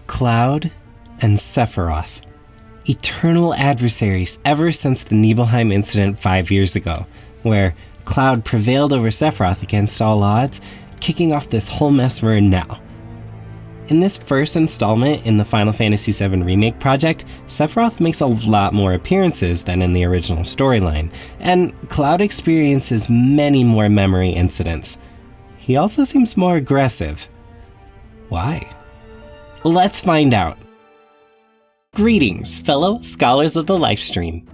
Cloud and Sephiroth, eternal adversaries ever since the Nibelheim incident 5 years ago, where Cloud prevailed over Sephiroth against all odds, kicking off this whole mess we're in now. In this first installment in the Final Fantasy VII Remake project, Sephiroth makes a lot more appearances than in the original storyline, and Cloud experiences many more memory incidents. He also seems more aggressive. Why? Let's find out. Greetings, fellow scholars of the Lifestream.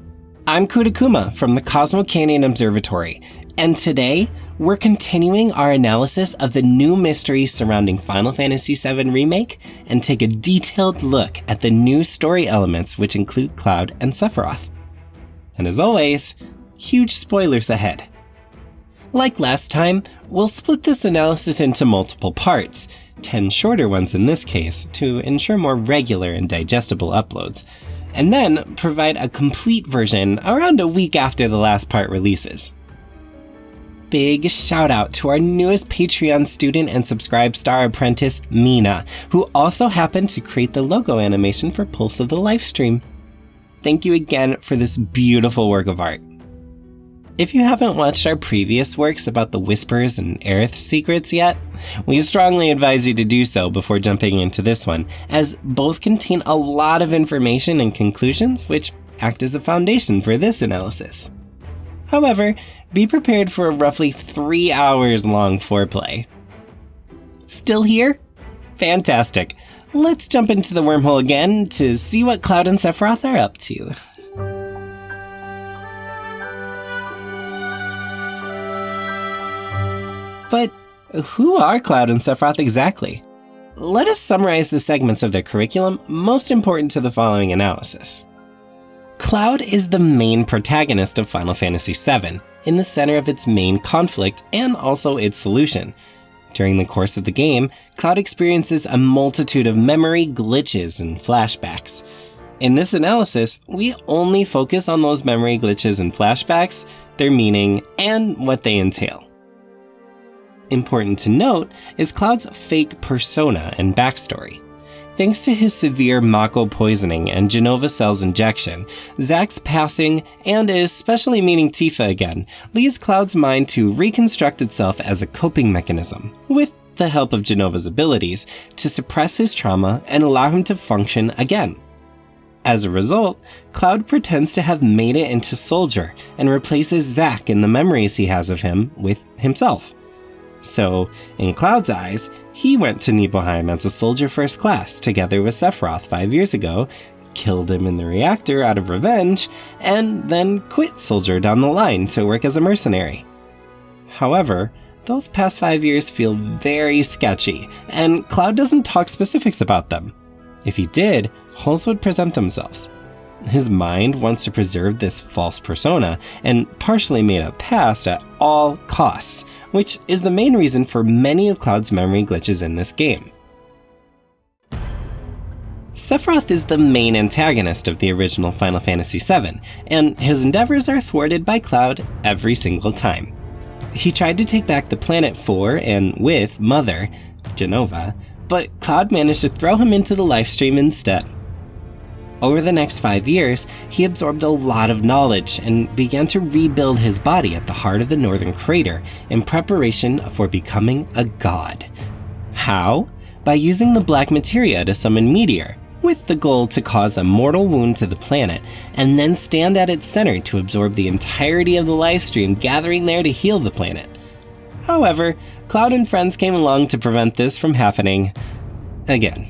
I'm Kutakuma from the Cosmo Canyon Observatory, and today we're continuing our analysis of the new mysteries surrounding Final Fantasy VII Remake and take a detailed look at the new story elements which include Cloud and Sephiroth. And as always, huge spoilers ahead. Like last time, we'll split this analysis into multiple parts, 10 shorter ones in this case, to ensure more regular and digestible uploads, and then provide a complete version around a week after the last part releases. Big shout out to our newest Patreon student and subscribe star apprentice, Mina, who also happened to create the logo animation for Pulse of the Lifestream. Thank you again for this beautiful work of art. If you haven't watched our previous works about the Whispers and Aerith secrets yet, we strongly advise you to do so before jumping into this one, as both contain a lot of information and conclusions which act as a foundation for this analysis. However, be prepared for a roughly 3 hours long foreplay. Still here? Fantastic. Let's jump into the wormhole again to see what Cloud and Sephiroth are up to. But who are Cloud and Sephiroth exactly? Let us summarize the segments of their curriculum most important to the following analysis. Cloud is the main protagonist of Final Fantasy VII, in the center of its main conflict and also its solution. During the course of the game, Cloud experiences a multitude of memory glitches and flashbacks. In this analysis, we only focus on those memory glitches and flashbacks, their meaning, and what they entail. Important to note is Cloud's fake persona and backstory. Thanks to his severe Mako poisoning and Jenova Cell's injection, Zack's passing, and especially meeting Tifa again, leads Cloud's mind to reconstruct itself as a coping mechanism, with the help of Jenova's abilities, to suppress his trauma and allow him to function again. As a result, Cloud pretends to have made it into Soldier and replaces Zack in the memories he has of him with himself. So, in Cloud's eyes, he went to Nibelheim as a soldier first class together with Sephiroth 5 years ago, killed him in the reactor out of revenge, and then quit Soldier down the line to work as a mercenary. However, those past 5 years feel very sketchy, and Cloud doesn't talk specifics about them. If he did, holes would present themselves. His mind wants to preserve this false persona and partially made up past at all costs, which is the main reason for many of Cloud's memory glitches in this game. Sephiroth is the main antagonist of the original Final Fantasy VII, and his endeavors are thwarted by Cloud every single time. He tried to take back the planet for and with Mother, Jenova, but Cloud managed to throw him into the Lifestream instead. Over the next 5 years, he absorbed a lot of knowledge and began to rebuild his body at the heart of the Northern Crater in preparation for becoming a god. How? By using the black materia to summon Meteor, with the goal to cause a mortal wound to the planet, and then stand at its center to absorb the entirety of the Lifestream gathering there to heal the planet. However, Cloud and friends came along to prevent this from happening again.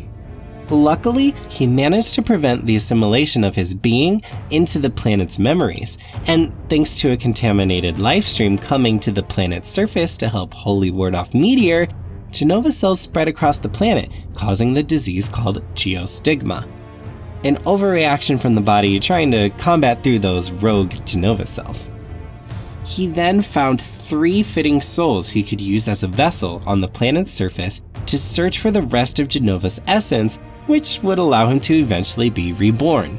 Luckily, he managed to prevent the assimilation of his being into the planet's memories, and thanks to a contaminated Lifestream coming to the planet's surface to help wholly ward off Meteor, Jenova cells spread across the planet, causing the disease called geostigma. An overreaction from the body trying to combat through those rogue Jenova cells. He then found 3 fitting souls he could use as a vessel on the planet's surface to search for the rest of Jenova's essence, which would allow him to eventually be reborn.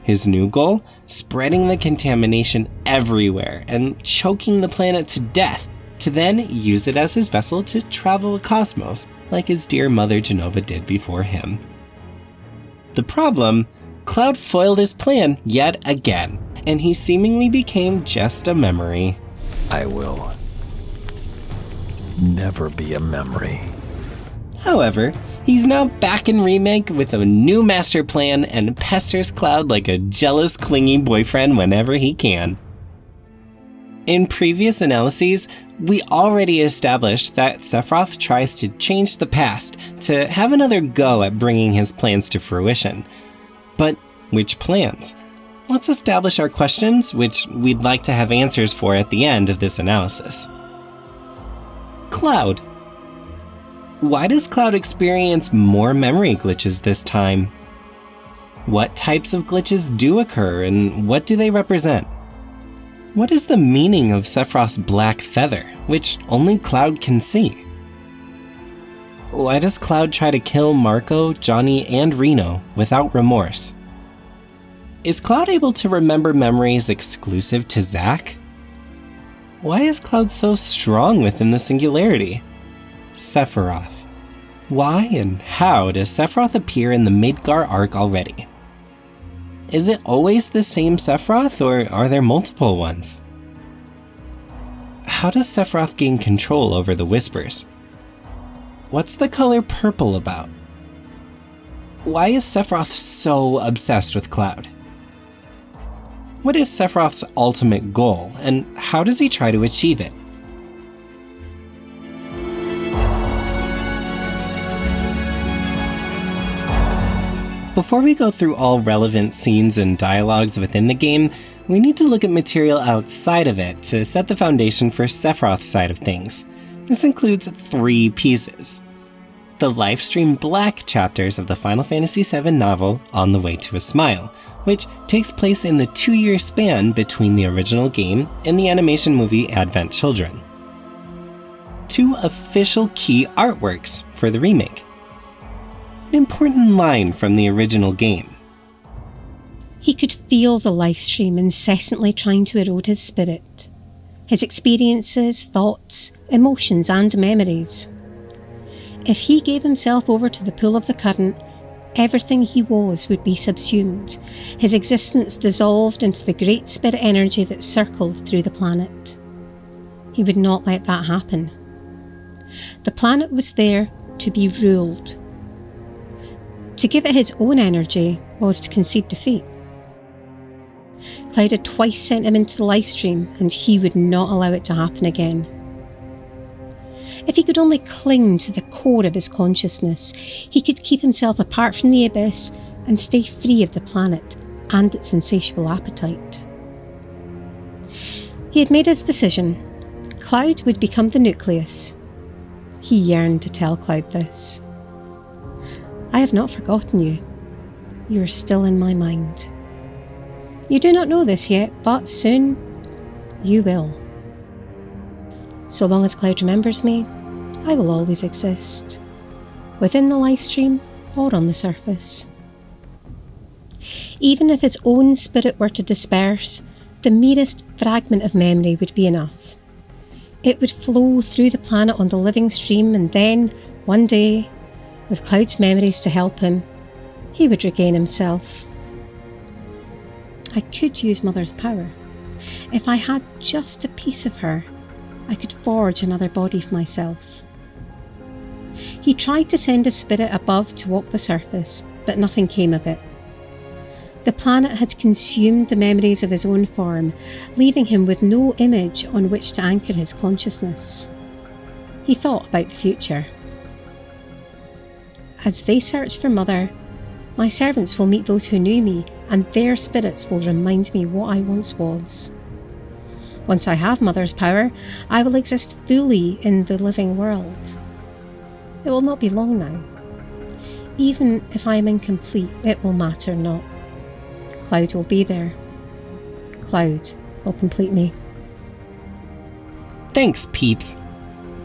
His new goal? Spreading the contamination everywhere and choking the planet to death, to then use it as his vessel to travel the cosmos, like his dear mother Jenova did before him. The problem? Cloud foiled his plan yet again, and he seemingly became just a memory. I will never be a memory. However, he's now back in Remake with a new master plan and pesters Cloud like a jealous, clingy boyfriend whenever he can. In previous analyses, we already established that Sephiroth tries to change the past to have another go at bringing his plans to fruition. But which plans? Let's establish our questions, which we'd like to have answers for at the end of this analysis. Cloud. Why does Cloud experience more memory glitches this time? What types of glitches do occur, and what do they represent? What is the meaning of Sephiroth's black feather, which only Cloud can see? Why does Cloud try to kill Marco, Johnny, and Reno without remorse? Is Cloud able to remember memories exclusive to Zack? Why is Cloud so strong within the singularity? Sephiroth. Why and how does Sephiroth appear in the Midgar arc already? Is it always the same Sephiroth, or are there multiple ones? How does Sephiroth gain control over the Whispers? What's the color purple about? Why is Sephiroth so obsessed with Cloud? What is Sephiroth's ultimate goal, and how does he try to achieve it? Before we go through all relevant scenes and dialogues within the game, we need to look at material outside of it to set the foundation for Sephiroth's side of things. This includes 3 pieces. The Lifestream Black chapters of the Final Fantasy VII novel On the Way to a Smile, which takes place in the 2-year span between the original game and the animation movie Advent Children. 2 official key artworks for the remake. An important line from the original game. He could feel the life stream incessantly trying to erode his spirit, his experiences, thoughts, emotions and memories. If he gave himself over to the pull of the current, everything he was would be subsumed, his existence dissolved into the great spirit energy that circled through the planet. He would not let that happen. The planet was there to be ruled. To give it his own energy was to concede defeat. Cloud had twice sent him into the life stream, and he would not allow it to happen again. If he could only cling to the core of his consciousness, he could keep himself apart from the abyss and stay free of the planet and its insatiable appetite. He had made his decision. Cloud would become the nucleus. He yearned to tell Cloud this. I have not forgotten you. You are still in my mind. You do not know this yet, but soon you will. So long as Cloud remembers me, I will always exist, within the life stream or on the surface. Even if its own spirit were to disperse, the merest fragment of memory would be enough. It would flow through the planet on the living stream, and then, one day, with Cloud's memories to help him, he would regain himself. I could use Mother's power. If I had just a piece of her, I could forge another body for myself. He tried to send his spirit above to walk the surface, but nothing came of it. The planet had consumed the memories of his own form, leaving him with no image on which to anchor his consciousness. He thought about the future. As they search for Mother, my servants will meet those who knew me, and their spirits will remind me what I once was. Once I have Mother's power, I will exist fully in the living world. It will not be long now. Even if I am incomplete, it will matter not. Cloud will be there. Cloud will complete me. Thanks, peeps.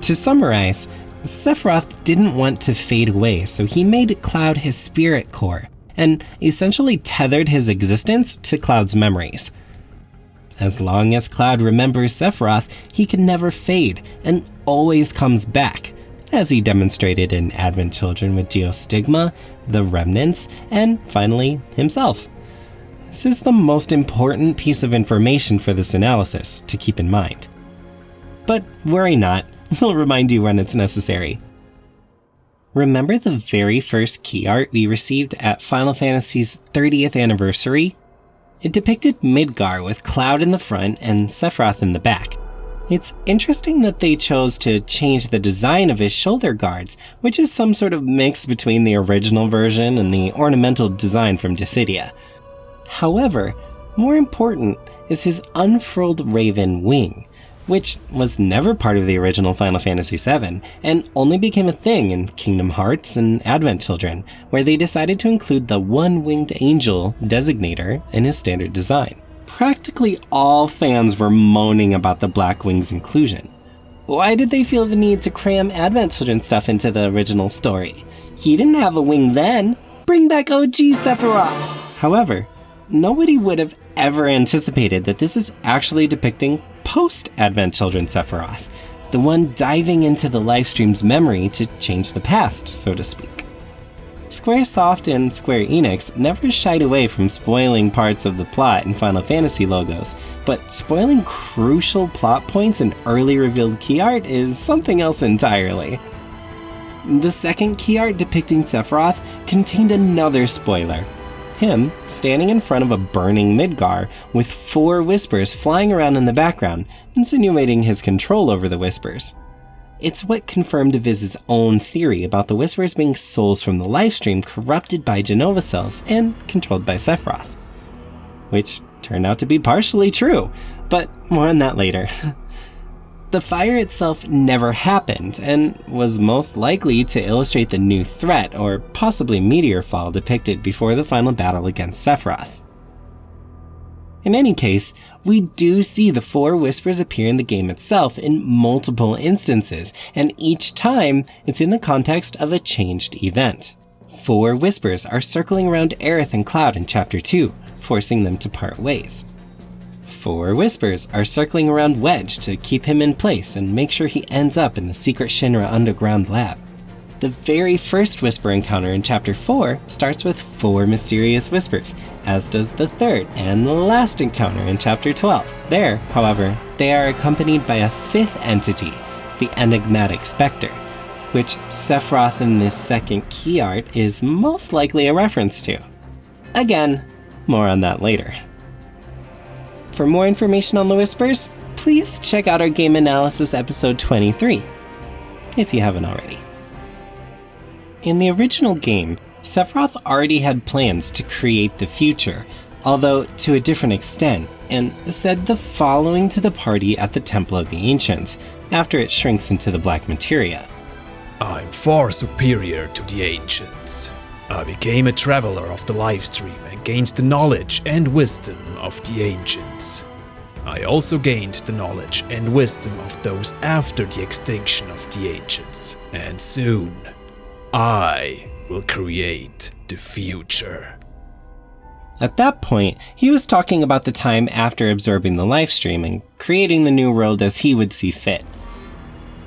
To summarize, Sephiroth didn't want to fade away, so he made Cloud his spirit core, and essentially tethered his existence to Cloud's memories. As long as Cloud remembers Sephiroth, he can never fade, and always comes back, as he demonstrated in Advent Children with Geostigma, the Remnants, and finally, himself. This is the most important piece of information for this analysis to keep in mind. But worry not, we'll remind you when it's necessary. Remember the very first key art we received at Final Fantasy's 30th anniversary? It depicted Midgar with Cloud in the front and Sephiroth in the back. It's interesting that they chose to change the design of his shoulder guards, which is some sort of mix between the original version and the ornamental design from Dissidia. However, more important is his unfurled raven wing, which was never part of the original Final Fantasy VII, and only became a thing in Kingdom Hearts and Advent Children, where they decided to include the one-winged angel designator in his standard design. Practically all fans were moaning about the Black Wing's inclusion. Why did they feel the need to cram Advent Children stuff into the original story? He didn't have a wing then! Bring back OG Sephiroth! However, nobody would have ever anticipated that this is actually depicting post-Advent Children Sephiroth, the one diving into the Lifestream's memory to change the past, so to speak. Squaresoft and Square Enix never shied away from spoiling parts of the plot in Final Fantasy logos, but spoiling crucial plot points in early revealed key art is something else entirely. The second key art depicting Sephiroth contained another spoiler. Him standing in front of a burning Midgar with 4 whispers flying around in the background, insinuating his control over the whispers. It's what confirmed Viz's own theory about the whispers being souls from the Lifestream corrupted by Genova cells and controlled by Sephiroth. Which turned out to be partially true, but more on that later. The fire itself never happened, and was most likely to illustrate the new threat, or possibly meteor fall depicted before the final battle against Sephiroth. In any case, we do see the 4 whispers appear in the game itself in multiple instances, and each time it's in the context of a changed event. 4 whispers are circling around Aerith and Cloud in Chapter 2, forcing them to part ways. 4 whispers are circling around Wedge to keep him in place and make sure he ends up in the secret Shinra underground lab. The very first whisper encounter in Chapter 4 starts with 4 mysterious whispers, as does the third and last encounter in Chapter 12. There, however, they are accompanied by a 5th entity, the enigmatic Spectre, which Sephiroth in this second key art is most likely a reference to. Again, more on that later. For more information on the whispers, please check out our game analysis episode 23, if you haven't already. In the original game, Sephiroth already had plans to create the future, although to a different extent, and said the following to the party at the Temple of the Ancients, after it shrinks into the black materia. I'm far superior to the Ancients. I became a traveler of the Lifestream and gained the knowledge and wisdom of the Ancients. I also gained the knowledge and wisdom of those after the extinction of the Ancients, and soon, I will create the future. At that point, he was talking about the time after absorbing the Lifestream and creating the new world as he would see fit.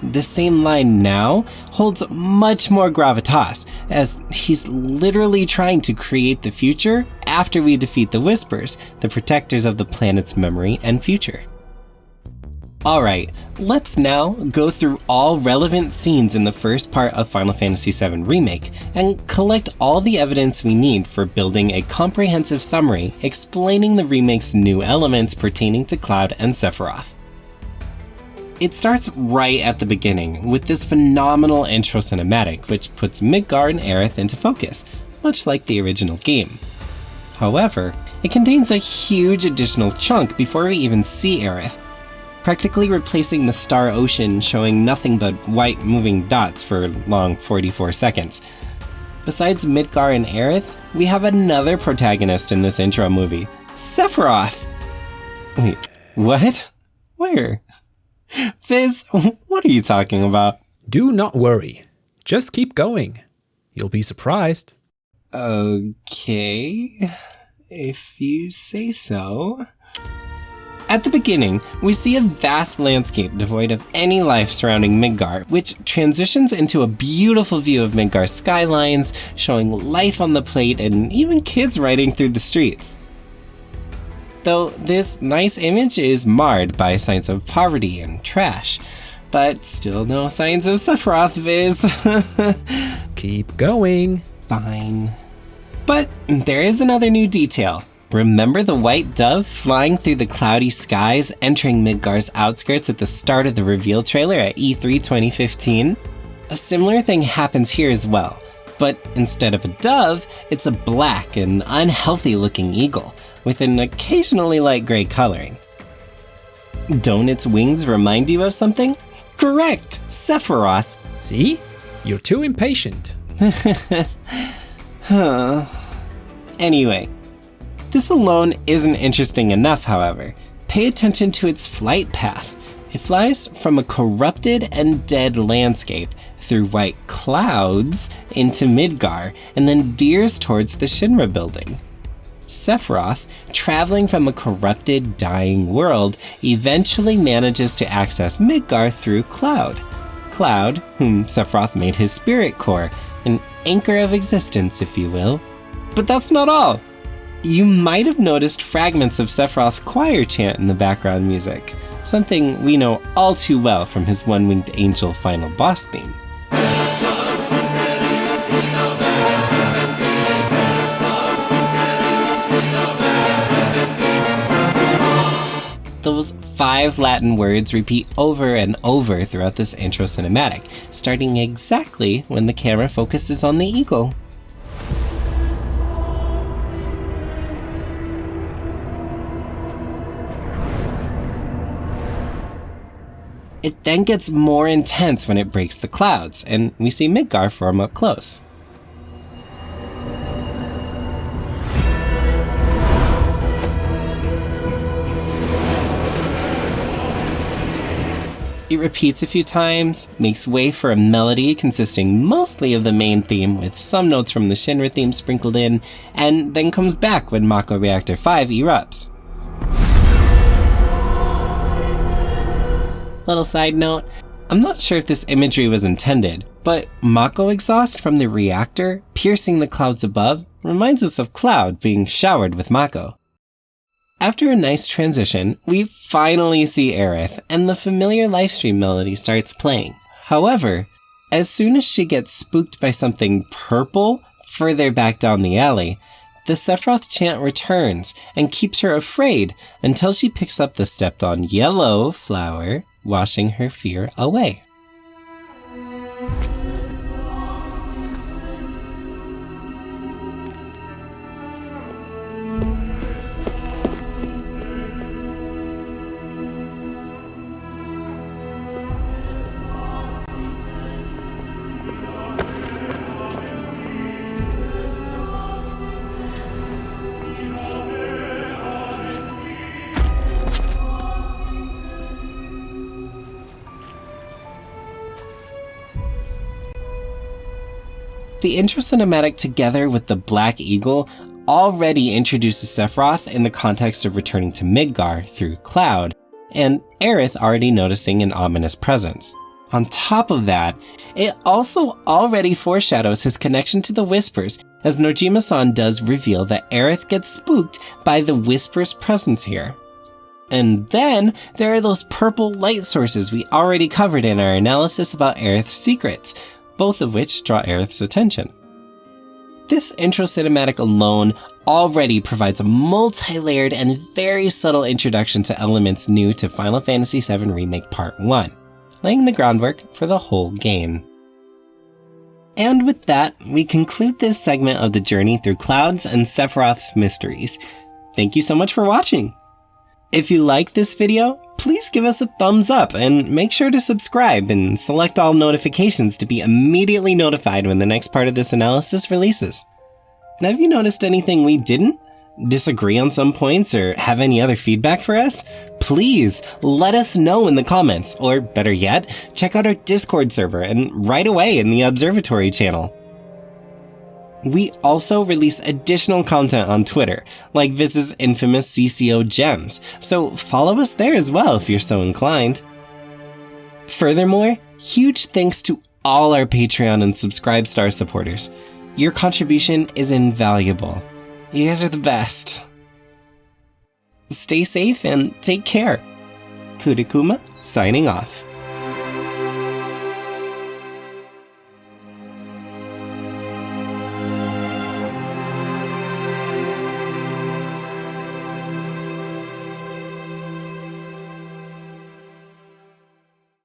The same line now holds much more gravitas, as he's literally trying to create the future after we defeat the Whispers, the protectors of the planet's memory and future. Alright, let's now go through all relevant scenes in the first part of Final Fantasy VII Remake and collect all the evidence we need for building a comprehensive summary explaining the remake's new elements pertaining to Cloud and Sephiroth. It starts right at the beginning with this phenomenal intro cinematic which puts Midgar and Aerith into focus, much like the original game. However, it contains a huge additional chunk before we even see Aerith, practically replacing the star ocean showing nothing but white moving dots for a long 44 seconds. Besides Midgar and Aerith, we have another protagonist in this intro movie, Sephiroth! Wait, what? Where? Viz, what are you talking about? Do not worry. Just keep going. You'll be surprised. Okay, if you say so. At the beginning, we see a vast landscape devoid of any life surrounding Midgar, which transitions into a beautiful view of Midgar's skylines, showing life on the plate and even kids riding through the streets. Though this nice image is marred by signs of poverty and trash, but still no signs of Sephiroth, Viz. Keep going. Fine. But there is another new detail. Remember the white dove flying through the cloudy skies, entering Midgar's outskirts at the start of the reveal trailer at E3 2015? A similar thing happens here as well, but instead of a dove, it's a black and unhealthy looking eagle, with an occasionally light gray coloring. Don't its wings remind you of something? Correct! Sephiroth! See? You're too impatient. Anyway, this alone isn't interesting enough, however. Pay attention to its flight path. It flies from a corrupted and dead landscape through white clouds into Midgar, and then veers towards the Shinra building. Sephiroth, traveling from a corrupted, dying world, eventually manages to access Midgar through Cloud. Cloud, whom Sephiroth made his spirit core, an anchor of existence, if you will. But that's not all! You might have noticed fragments of Sephiroth's choir chant in the background music, something we know all too well from his One-Winged Angel final boss theme. Those 5 Latin words repeat over and over throughout this intro cinematic, starting exactly when the camera focuses on the eagle. It then gets more intense when it breaks the clouds, and we see Midgar form up close. It repeats a few times, makes way for a melody consisting mostly of the main theme with some notes from the Shinra theme sprinkled in, and then comes back when Mako Reactor 5 erupts. Little side note, I'm not sure if this imagery was intended, but Mako exhaust from the reactor piercing the clouds above reminds us of Cloud being showered with Mako. After a nice transition, we finally see Aerith, and the familiar Lifestream melody starts playing. However, as soon as she gets spooked by something purple further back down the alley, the Sephiroth chant returns and keeps her afraid until she picks up the stepped-on yellow flower, washing her fear away. The intro cinematic together with the Black Eagle already introduces Sephiroth in the context of returning to Midgar through Cloud, and Aerith already noticing an ominous presence. On top of that, it also already foreshadows his connection to the Whispers, as Nojima-san does reveal that Aerith gets spooked by the Whispers' presence here. And then there are those purple light sources we already covered in our analysis about Aerith's secrets, both of which draw Aerith's attention. This intro cinematic alone already provides a multi-layered and very subtle introduction to elements new to Final Fantasy VII Remake Part 1, laying the groundwork for the whole game. And with that, we conclude this segment of the journey through Cloud's and Sephiroth's mysteries. Thank you so much for watching! If you liked this video, please give us a thumbs up and make sure to subscribe and select all notifications to be immediately notified when the next part of this analysis releases. Have you noticed anything we didn't? Disagree on some points or have any other feedback for us? Please let us know in the comments, or better yet, check out our Discord server and right away in the Observatory channel. We also release additional content on Twitter, like Viz's infamous CCO Gems, so follow us there as well if you're so inclined. Furthermore, huge thanks to all our Patreon and Subscribestar supporters. Your contribution is invaluable. You guys are the best. Stay safe and take care. Kutakuma, signing off.